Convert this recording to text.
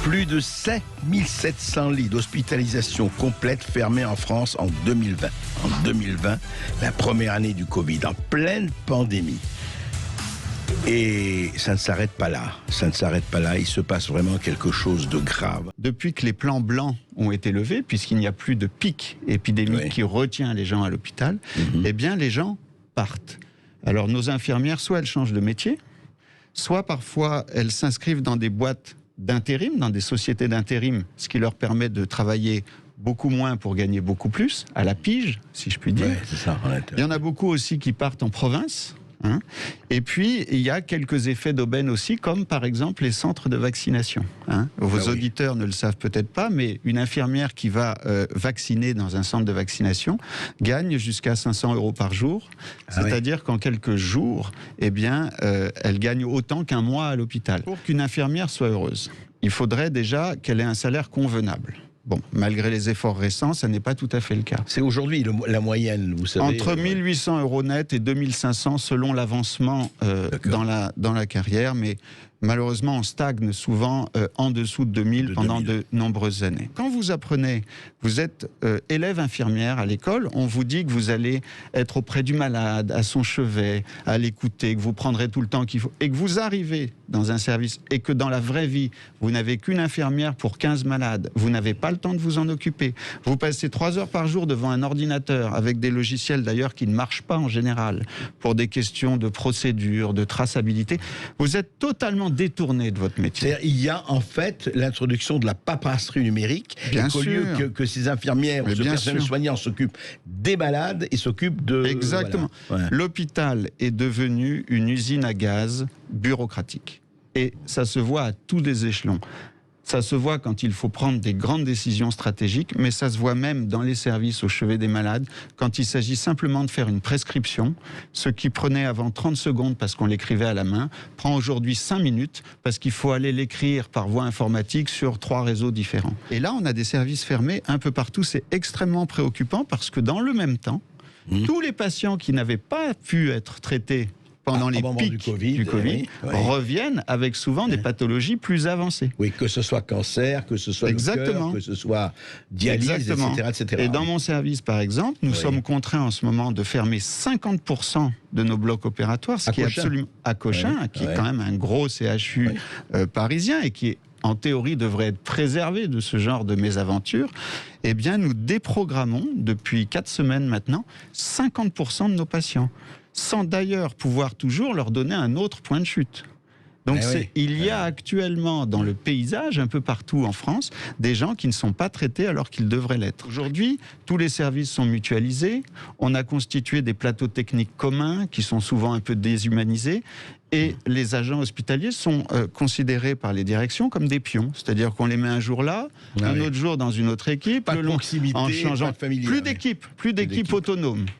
Plus de 7700 lits d'hospitalisation complète fermés en France en 2020. En 2020, la première année du Covid, en pleine pandémie. Et ça ne s'arrête pas là. Ça ne s'arrête pas là. Il se passe vraiment quelque chose de grave. Depuis que les plans blancs ont été levés, puisqu'il n'y a plus de pic épidémique qui retient les gens à l'hôpital, eh bien les gens partent. Alors nos infirmières, soit elles changent de métier, soit parfois elles s'inscrivent dans des boîtes d'intérim, dans des sociétés d'intérim, ce qui leur permet de travailler beaucoup moins pour gagner beaucoup plus, à la pige, si je puis dire. Ouais, c'est ça, il y en a beaucoup aussi qui partent en province. Et puis, il y a quelques effets d'aubaine aussi, comme par exemple les centres de vaccination. Vos auditeurs ne le savent peut-être pas, mais une infirmière qui va vacciner dans un centre de vaccination gagne jusqu'à 500 € par jour. C'est-à-dire qu'en quelques jours, eh bien, elle gagne autant qu'un mois à l'hôpital. Pour qu'une infirmière soit heureuse, il faudrait déjà qu'elle ait un salaire convenable. Bon, malgré les efforts récents, ça n'est pas tout à fait le cas. C'est aujourd'hui la moyenne, vous savez. Entre 1 800 € net et 2 500 selon l'avancement dans la carrière, mais malheureusement, on stagne souvent en dessous de 2000 pendant de nombreuses années. Quand vous apprenez, vous êtes élève infirmière à l'école, on vous dit que vous allez être auprès du malade, à son chevet, à l'écouter, que vous prendrez tout le temps qu'il faut, et que vous arrivez dans un service, et que dans la vraie vie, vous n'avez qu'une infirmière pour 15 malades, vous n'avez pas le temps de vous en occuper, vous passez 3 heures par jour devant un ordinateur, avec des logiciels d'ailleurs qui ne marchent pas en général, pour des questions de procédure, de traçabilité, vous êtes totalement détourné de votre métier. Il y a en fait l'introduction de la paperasserie numérique, au lieu que ces infirmières ou ce personnel soignant s'occupent des malades, ils s'occupent de... Exactement. Voilà. Ouais. L'hôpital est devenu une usine à gaz bureaucratique. Et ça se voit à tous les échelons. Ça se voit quand il faut prendre des grandes décisions stratégiques, mais ça se voit même dans les services au chevet des malades, quand il s'agit simplement de faire une prescription. Ce qui prenait avant 30 secondes parce qu'on l'écrivait à la main, prend aujourd'hui 5 minutes parce qu'il faut aller l'écrire par voie informatique sur 3 réseaux différents. Et là, on a des services fermés un peu partout. C'est extrêmement préoccupant parce que dans le même temps, tous les patients qui n'avaient pas pu être traités pendant les pics du Covid reviennent avec souvent des pathologies plus avancées. Oui, que ce soit cancer, que ce soit le cœur, que ce soit dialyse, etc. Et dans mon service, par exemple, nous sommes contraints en ce moment de fermer 50% de nos blocs opératoires, ce qui est absolument à Cochin, qui est quand même un gros CHU parisien et qui est en théorie devrait être préservé de ce genre de mésaventures. Eh bien, nous déprogrammons depuis 4 semaines maintenant 50% de nos patients, sans d'ailleurs pouvoir toujours leur donner un autre point de chute. Donc il y a actuellement dans le paysage, un peu partout en France, des gens qui ne sont pas traités alors qu'ils devraient l'être. Aujourd'hui, tous les services sont mutualisés, on a constitué des plateaux techniques communs qui sont souvent un peu déshumanisés, et les agents hospitaliers sont considérés par les directions comme des pions. C'est-à-dire qu'on les met un jour là, un autre jour dans une autre équipe, pas de proximité, en changeant. pas de familier, plus d'équipe autonomes.